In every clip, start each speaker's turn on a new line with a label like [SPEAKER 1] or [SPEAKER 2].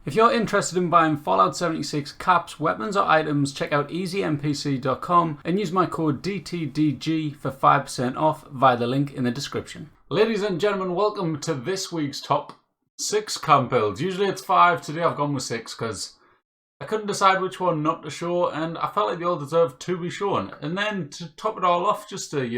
[SPEAKER 1] If you're interested in buying Fallout 76 caps, weapons or items, check out easynpc.com and use my code DTDG for 5% off via the link in the description. Ladies and gentlemen, welcome to this week's top 6 camp builds. Usually it's 5, today I've gone with 6 because I couldn't decide which one not to show and I felt like they all deserved to be shown. And then to top it all off, just to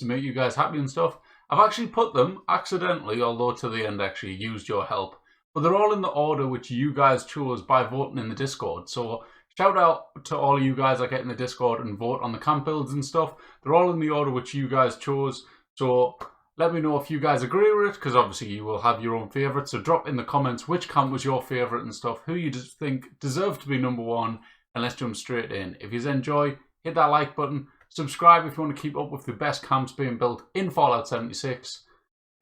[SPEAKER 1] make you guys happy and stuff, I've actually put them accidentally, although to the end actually used your help. But they're all in the order which you guys chose by voting in the Discord. So shout out to all of you guys that get in the Discord and vote on the camp builds and stuff. They're all in the order which you guys chose. So let me know if you guys agree with it, because obviously you will have your own favourites. So drop in the comments which camp was your favourite and stuff, who you just think deserved to be number 1, and let's jump straight in. If you enjoy, hit that like button. Subscribe if you want to keep up with the best camps being built in Fallout 76.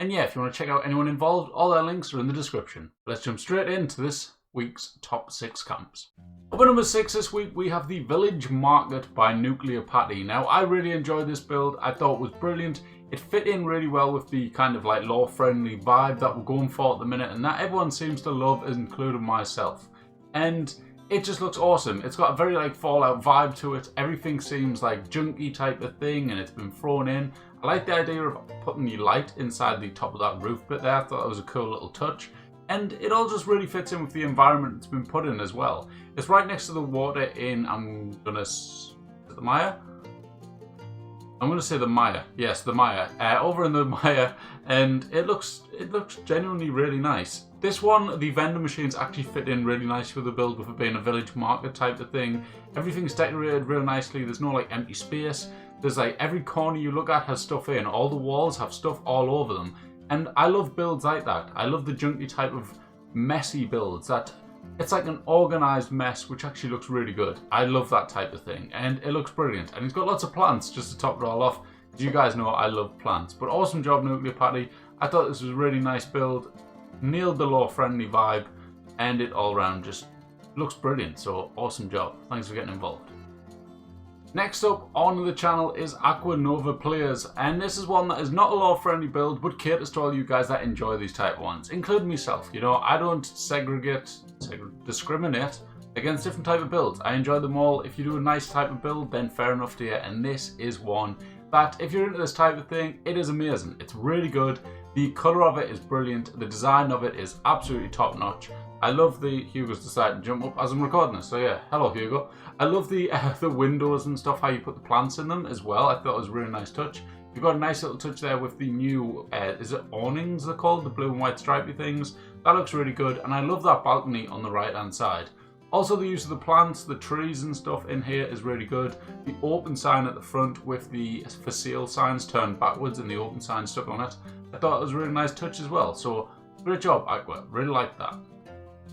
[SPEAKER 1] And yeah, if you want to check out anyone involved, all their links are in the description. Let's jump straight into this week's top 6 camps. Up at number 6 this week, we have the Village Market by Nuclear Patty. Now, I really enjoyed this build. I thought it was brilliant. It fit in really well with the kind of like lore-friendly vibe that we're going for at the minute, and that everyone seems to love, including myself. And it just looks awesome. It's got a very like Fallout vibe to it. Everything seems like junky type of thing, and it's been thrown in. I like the idea of putting the light inside the top of that roof bit there. I thought that was a cool little touch. And it all just really fits in with the environment it's been put in as well. It's right next to the water in, is it the Maya? I'm going to say the Maya. Yes, the Maya. Over in the Maya, and it looks genuinely really nice. This one, the vending machines actually fit in really nice with the build, with it being a village market type of thing. Everything's decorated real nicely. There's no like empty space. There's like every corner you look at has stuff in. All the walls have stuff all over them. And I love builds like that. I love the junky type of messy builds that it's like an organized mess, which actually looks really good. I love that type of thing, and it looks brilliant. And it's got lots of plants just to top it all off. You guys know I love plants. But awesome job, Nuclear Patty. I thought this was a really nice build. Nailed the lore-friendly vibe, and it all around just looks brilliant. So awesome job. Thanks for getting involved. Next up on the channel is Aqua Nova Players, and this is one that is not a lore-friendly build, but caters to all you guys that enjoy these type of ones, including myself. You know, I don't discriminate against different type of builds. I enjoy them all. If you do a nice type of build, then fair enough to you, and this is one that, if you're into this type of thing, it is amazing. It's really good. The colour of it is brilliant. The design of it is absolutely top-notch. I love the Hugo's decided to jump up as I'm recording this, so yeah, hello Hugo. I love the windows and stuff, how you put the plants in them as well. I thought it was a really nice touch. You've got a nice little touch there with the new, is it awnings they're called? The blue and white stripy things. That looks really good, and I love that balcony on the right hand side. Also, the use of the plants, the trees and stuff in here is really good. The open sign at the front with the for sale signs turned backwards and the open sign stuck on it. I thought it was a really nice touch as well. So, great job, Aqua. Really like that.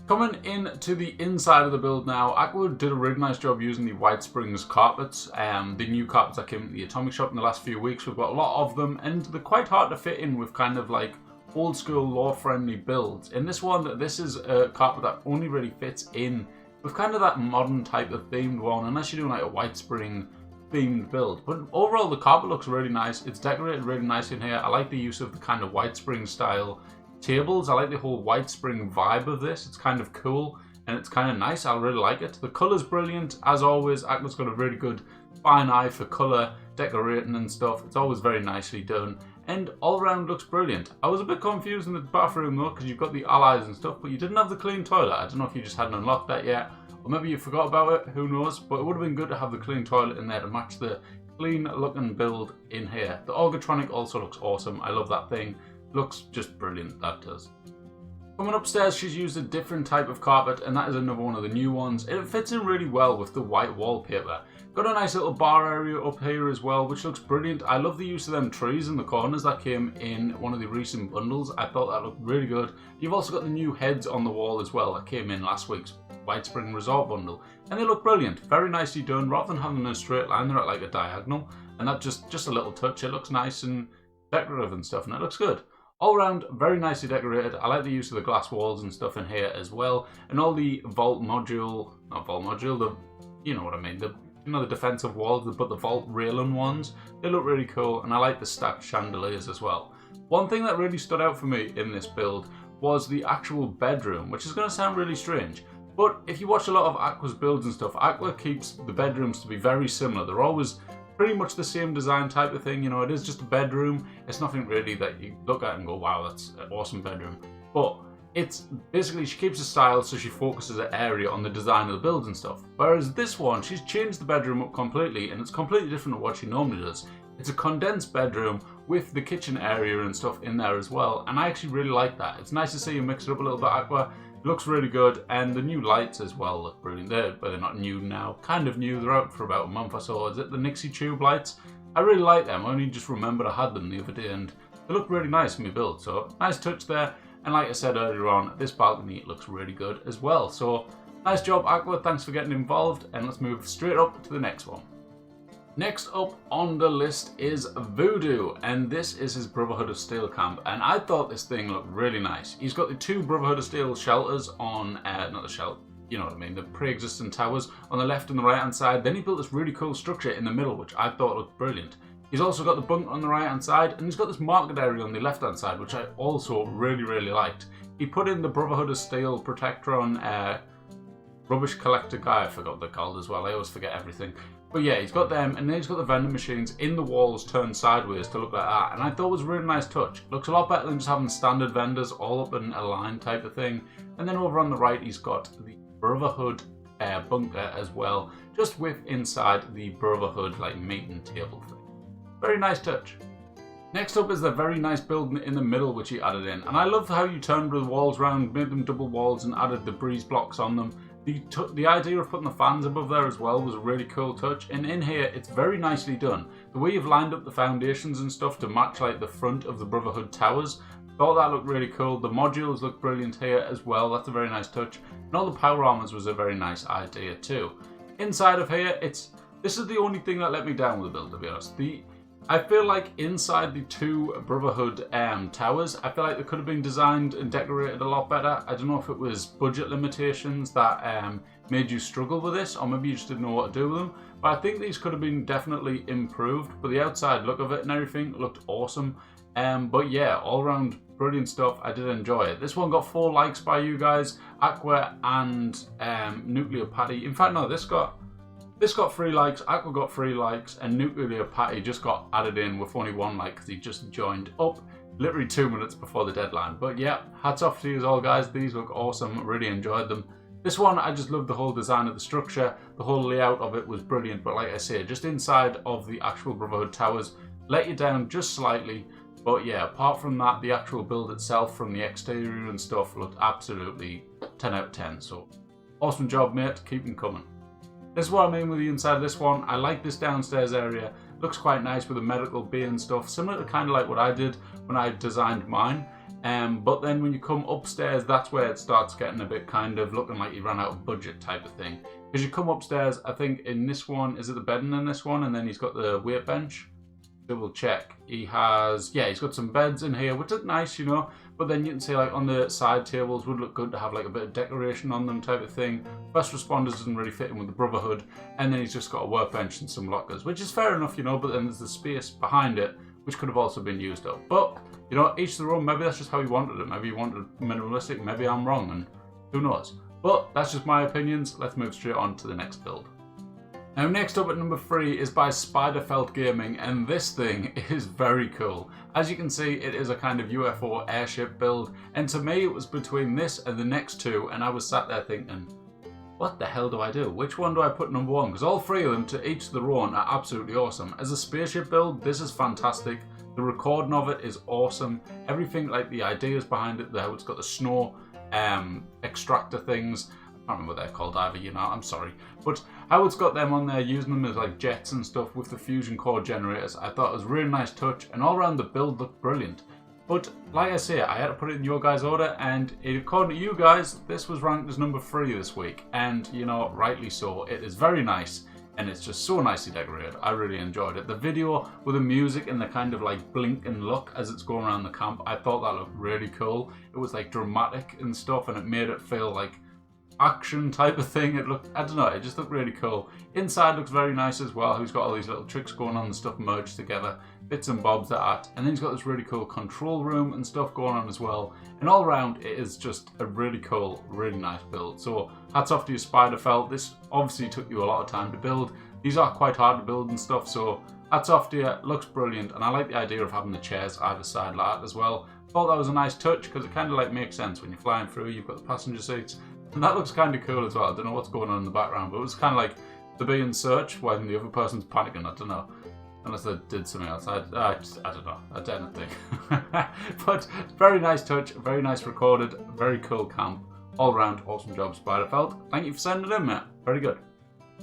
[SPEAKER 1] Coming into the inside of the build now, Aqua did a really nice job using the White Springs carpets. The new carpets that came into the Atomic Shop in the last few weeks. We've got a lot of them, and they're quite hard to fit in with kind of like old school lore-friendly builds. In this one, this is a carpet that only really fits in with kind of that modern type of themed one, unless you're doing like a White Spring themed build. But overall, the carpet looks really nice. It's decorated really nice in here. I like the use of the kind of White Spring style tables. I like the whole White Spring vibe of this. It's kind of cool and it's kind of nice. I really like it. The colour's brilliant. As always, Aqua's got a really good fine eye for colour, decorating and stuff. It's always very nicely done, and all around looks brilliant. I was a bit confused in the bathroom though, because you've got the allies and stuff, but you didn't have the clean toilet. I don't know if you just hadn't unlocked that yet, or maybe you forgot about it, who knows, but it would have been good to have the clean toilet in there to match the clean looking build in here. The Orgatronic also looks awesome. I love that thing. Looks just brilliant, that does. Coming upstairs, she's used a different type of carpet, and that is another one of the new ones. It fits in really well with the white wallpaper. Got a nice little bar area up here as well, which looks brilliant. I love the use of them trees in the corners that came in one of the recent bundles. I thought that looked really good. You've also got the new heads on the wall as well that came in last week's White Spring Resort bundle, and they look brilliant. Very nicely done. Rather than having a straight line, they're at like a diagonal, and that just a little touch. It looks nice and decorative and stuff, and it looks good. All around, very nicely decorated. I like the use of the glass walls and stuff in here as well. And all the vault module, not vault module, the, you know what I mean, the defensive walls, but the vault railing ones, they look really cool. And I like the stacked chandeliers as well. One thing that really stood out for me in this build was the actual bedroom, which is going to sound really strange. But if you watch a lot of Aqua's builds and stuff, Aqua keeps the bedrooms to be very similar. They're always pretty much the same design type of thing. You know, it is just a bedroom. It's nothing really that you look at and go, wow, that's an awesome bedroom. But it's basically, she keeps the style, so she focuses her area on the design of the builds and stuff. Whereas this one, she's changed the bedroom up completely, and it's completely different to what she normally does. It's a condensed bedroom with the kitchen area and stuff in there as well, and I actually really like that. It's nice to see you mix it up a little bit, Aqua. It looks really good, and the new lights as well look brilliant. They're not new now, kind of new. They're out for about a month or so. Is it the Nixie Tube lights? I really like them. I only just remembered I had them the other day, and they look really nice in my build. So nice touch there. And like I said earlier on, this balcony looks really good as well. So nice job, Aqua. Thanks for getting involved. And let's move straight up to the next one. Next up on the list is Voodoo, and this is his Brotherhood of Steel camp, and I thought this thing looked really nice. He's got the two Brotherhood of Steel shelters on, not the shelter, you know what I mean, the pre-existing towers on the left and the right hand side. Then he built this really cool structure in the middle, which I thought looked brilliant. He's also got the bunker on the right hand side, and he's got this market area on the left hand side, which I also really liked. He put in the Brotherhood of Steel Protectron rubbish collector guy, I forgot what they're called as well, I always forget everything. But yeah, he's got them, and then he's got the vending machines in the walls turned sideways to look like that, and I thought it was a really nice touch. Looks a lot better than just having standard vendors all up in a line type of thing. And then over on the right, he's got the Brotherhood bunker as well, just with inside the Brotherhood like meeting table thing. Very nice touch. Next up is the very nice building in the middle which he added in, and I love how you turned the walls around, made them double walls, and added the breeze blocks on them. The idea of putting the fans above there as well was a really cool touch, and in here it's very nicely done. The way you've lined up the foundations and stuff to match like the front of the Brotherhood towers, thought that looked really cool. The modules look brilliant here as well, that's a very nice touch. And all the power armors was a very nice idea too. Inside of here, this is the only thing that let me down with the build, to be honest. I feel like inside the two Brotherhood towers, I feel like they could have been designed and decorated a lot better. I don't know if it was budget limitations that made you struggle with this, or maybe you just didn't know what to do with them. But I think these could have been definitely improved. But the outside look of it and everything looked awesome. But yeah, all around brilliant stuff. I did enjoy it. This one got 4 likes by you guys, Aqua and Nuclear Patty. In fact, no, this got 3 likes, Aqua got 3 likes, and Nuclear Patty just got added in with only 1 like because he just joined up literally 2 minutes before the deadline. But yeah, hats off to you all guys. These look awesome. Really enjoyed them. This one, I just loved the whole design of the structure. The whole layout of it was brilliant. But like I say, just inside of the actual Brotherhood towers, let you down just slightly. But yeah, apart from that, the actual build itself from the exterior and stuff looked absolutely 10 out of 10. So awesome job, mate. Keep them coming. This is what I mean with the inside of this one. I like this downstairs area. Looks quite nice with the medical bay and stuff, similar to kind of like what I did when I designed mine. But then when you come upstairs, that's where it starts getting a bit kind of looking like you ran out of budget type of thing. Because you come upstairs, I think in this one, is it the bedding in this one? And then he's got the weight bench. Double check. He's got some beds in here, which is nice, you know. But then you can see like on the side tables would look good to have like a bit of decoration on them type of thing. First responders doesn't really fit in with the Brotherhood. And then he's just got a workbench and some lockers, which is fair enough, you know. But then there's the space behind it, which could have also been used up. But, you know, each to their own. Maybe that's just how he wanted it. Maybe he wanted it minimalistic. Maybe I'm wrong, and who knows. But that's just my opinions. Let's move straight on to the next build. Now next up at number 3 is by Spiderfelt Gaming, and this thing is very cool. As you can see, it is a kind of UFO airship build, and to me it was between this and the next 2, and I was sat there thinking, what the hell do I do? Which one do I put number 1? Because all 3 of them, to each their own, are absolutely awesome. As a spaceship build, this is fantastic. The recording of it is awesome. Everything, like the ideas behind it, how it's got the snow extractor things. I can't remember what they're called either, you know, I'm sorry. But how it's got them on there, using them as like jets and stuff with the fusion core generators, I thought it was a really nice touch, and all around the build looked brilliant. But like I say, I had to put it in your guys' order, and according to you guys, this was ranked as number 3 this week. And, you know, rightly so. It is very nice, and it's just so nicely decorated. I really enjoyed it. The video with the music and the kind of like blink and look as it's going around the camp, I thought that looked really cool. It was like dramatic and stuff, and it made it feel like action type of thing. It looked, I don't know, it just looked really cool. Inside looks very nice as well. He's got all these little tricks going on and stuff merged together, bits and bobs that. And then he's got this really cool control room and stuff going on as well. And all around, it is just a really cool, really nice build. So hats off to you, Spiderfell. This obviously took you a lot of time to build. These are quite hard to build and stuff, so hats off to you. Looks brilliant, and I like the idea of having the chairs either side like that as well. Thought that was a nice touch because it kind of like makes sense when you're flying through. You've got the passenger seats, and that looks kind of cool as well. I don't know what's going on in the background, but it was kind of like the bee in search when the other person's panicking. I don't know, unless they did something else. I don't know. I don't think. But very nice touch, very nice recorded, very cool camp. All round, awesome job, Spiderfell. Thank you for sending it in, mate. Very good.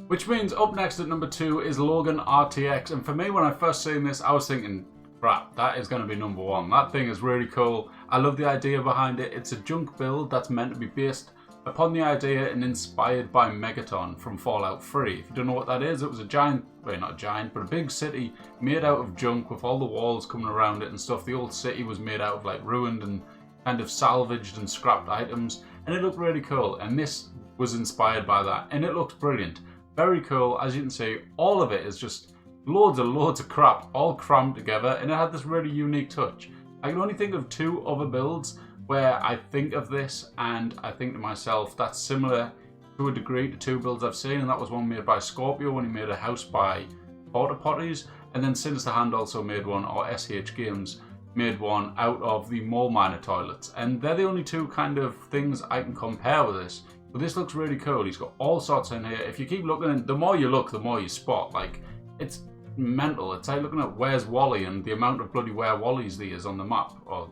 [SPEAKER 1] Which means up next at number 2 is LoganRTX, and for me, when I first seen this, I was thinking, crap, that is going to be number 1. That thing is really cool. I love the idea behind it. It's a junk build that's meant to be based upon the idea and inspired by Megaton from Fallout 3. If you don't know what that is, it was a giant, well, not a giant, but a big city made out of junk with all the walls coming around it and stuff. The old city was made out of like ruined and kind of salvaged and scrapped items, and it looked really cool, and this was inspired by that, and it looks brilliant. Very cool. As you can see, all of it is just loads of crap all crammed together, and it had this really unique touch. I can only think of 2 other builds where I think of this and I think to myself that's similar to a degree to 2 builds I've seen, and that was one made by Scorpio when he made a house by Porta Potties, and then Sinister Hand also made one, or SH Games made one out of the mole miner toilets, and they're the only 2 kind of things I can compare with this. But this looks really cool. He's got all sorts in here. If you keep looking, and the more you look, the more you spot. Like, it's mental. It's like looking at Where's Wally and the amount of bloody Where Wally's there is on the map, or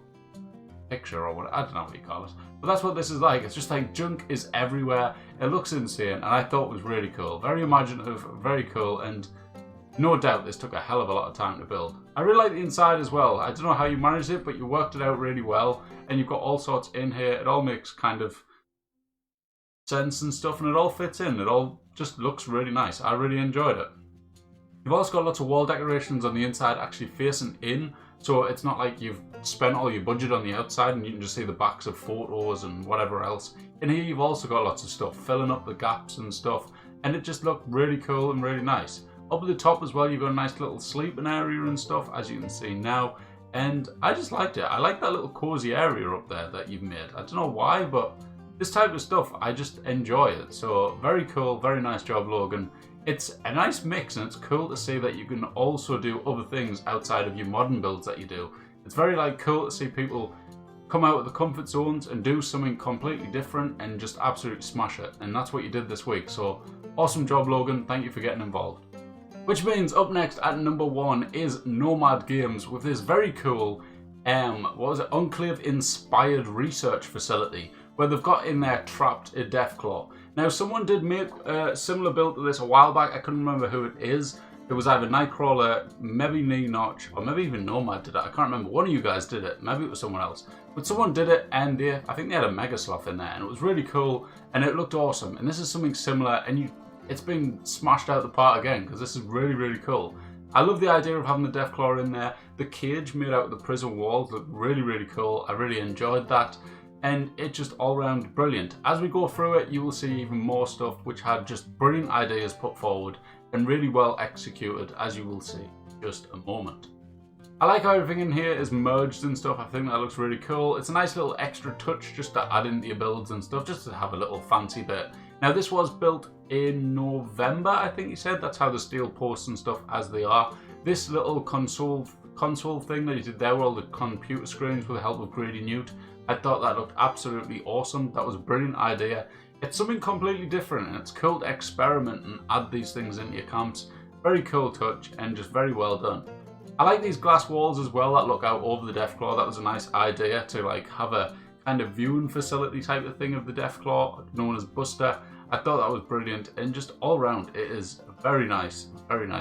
[SPEAKER 1] picture, or what, I don't know what you call it. But that's what this is like. It's just like junk is everywhere. It looks insane, and I thought it was really cool. Very imaginative, very cool, and no doubt this took a hell of a lot of time to build. I really like the inside as well. I don't know how you managed it, but you worked it out really well, and you've got all sorts in here. It all makes kind of sense and stuff, and it all fits in. It all just looks really nice. I really enjoyed it. You've also got lots of wall decorations on the inside actually facing in, so it's not like you've spent all your budget on the outside and you can just see the backs of photos and whatever else. In here you've also got lots of stuff filling up the gaps and stuff, and it just looked really cool and really nice. Up at the top as well, you've got a nice little sleeping area and stuff, as you can see now, and I just liked it. I like that little cozy area up there that you've made. I don't know why, but this type of stuff, I just enjoy it. So very cool, very nice job, Logan. It's a nice mix, and it's cool to see that you can also do other things outside of your modern builds that you do. It's very like cool to see people come out of the comfort zones and do something completely different and just absolutely smash it. And that's what you did this week. So awesome job, Logan. Thank you for getting involved. Which means up next at number 1 is NomadGames with this very cool, Enclave inspired research facility, where they've got in there trapped a Deathclaw. Now, someone did make a similar build to this a while back. I couldn't remember who it is. It was either Nightcrawler, maybe Knee Notch, or maybe even Nomad did it. I can't remember. One of you guys did it. Maybe it was someone else. But someone did it, and I think they had a Mega Sloth in there, and it was really cool, and it looked awesome. And this is something similar, and it's been smashed out the park again, because this is really, really cool. I love the idea of having the Deathclaw in there. The cage made out of the prison walls looked really, really cool. I really enjoyed that. And it just all round brilliant. As we go through it, you will see even more stuff which had just brilliant ideas put forward and really well executed, as you will see in just a moment. I like how everything in here is merged and stuff. I think that looks really cool. It's a nice little extra touch just to add into your builds and stuff, just to have a little fancy bit. Now, this was built in November, I think you said. That's how the steel posts and stuff as they are. This little console thing that you did there with all the computer screens with the help of Grady Newt, I thought that looked absolutely awesome. That was a brilliant idea. It's something completely different, and it's cool to experiment and add these things into your camps. Very cool touch and just very well done. I like these glass walls as well that look out over the Deathclaw. That was a nice idea to like have a kind of viewing facility type of thing of the Deathclaw known as Buster. I thought that was brilliant, and just all around it is a very nice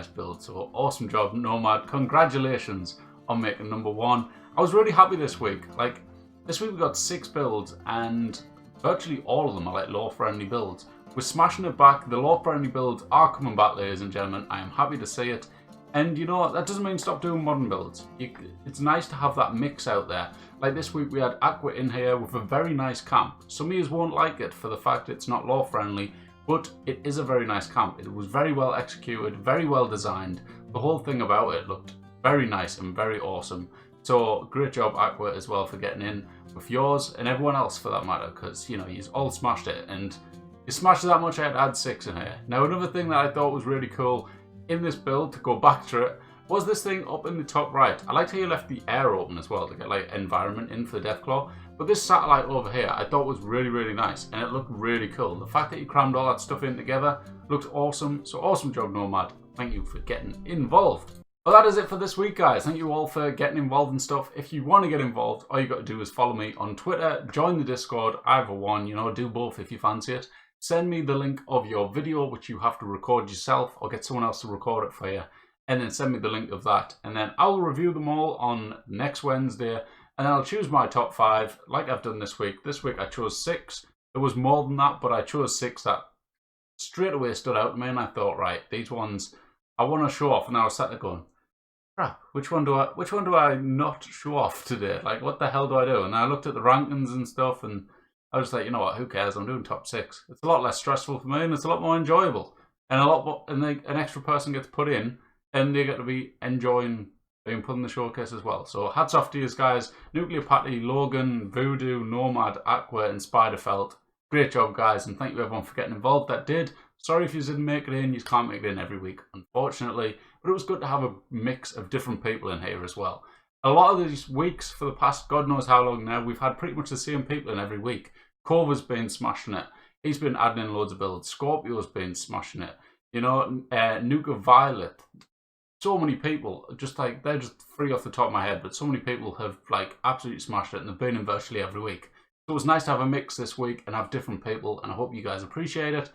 [SPEAKER 1] build. So awesome job, Nomad. Congratulations on making number 1. I was really happy this week. Like, this week we got 6 builds, and virtually all of them are like lore-friendly builds. We're smashing it back. The lore-friendly builds are coming back, ladies and gentlemen. I am happy to see it. And you know, that doesn't mean stop doing modern builds. It's nice to have that mix out there. Like this week we had Aqua in here with a very nice camp. Some of you won't like it for the fact it's not law friendly, but it is a very nice camp. It was very well executed, very well designed. The whole thing about it looked very nice and very awesome. So great job Aqua as well for getting in with yours and everyone else for that matter, because you know, you all smashed it, and you smashed it that much I had to add 6 in here. Now another thing that I thought was really cool in this build, to go back to it, was this thing up in the top right. I liked how you left the air open as well to get like environment in for the Deathclaw. But this satellite over here I thought was really nice, and it looked really cool. The fact that you crammed all that stuff in together looked awesome. So awesome job, Nomad. Thank you for getting involved. Well, that is it for this week, guys. Thank you all for getting involved and stuff. If you want to get involved, all you got to do is follow me on Twitter, join the Discord, either one, you know, do both if you fancy it. Send me the link of your video, which you have to record yourself or get someone else to record it for you. And then send me the link of that. And then I'll review them all on next Wednesday. And I'll choose my top 5 like I've done this week. This week I chose 6. There was more than that, but I chose 6 that straight away stood out to me. And I thought, right, these ones I want to show off. And I was sat there going, crap, which one do I not show off today? Like, what the hell do I do? And I looked at the rankings and stuff, and I was like, you know what, who cares? I'm doing top 6. It's a lot less stressful for me, and it's a lot more enjoyable. And a lot more, and an extra person gets put in, and they get to be enjoying being put in the showcase as well. So hats off to you guys. Nuclear Patty, Logan, Voodoo, Nomad, Aqua, and Spiderfelt. Great job, guys, and thank you everyone for getting involved that did. Sorry if you didn't make it in. You can't make it in every week, unfortunately. But it was good to have a mix of different people in here as well. A lot of these weeks for the past God knows how long now, we've had pretty much the same people in every week. Cova's been smashing it. He's been adding in loads of builds. Scorpio's been smashing it. You know, Nuka Violet. So many people, just like, they're just 3 off the top of my head, but so many people have like absolutely smashed it, and they've been in virtually every week. So it was nice to have a mix this week and have different people, and I hope you guys appreciate it.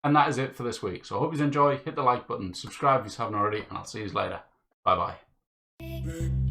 [SPEAKER 1] And that is it for this week. So I hope you enjoy. Hit the like button, subscribe if you haven't already, and I'll see you later. Bye bye.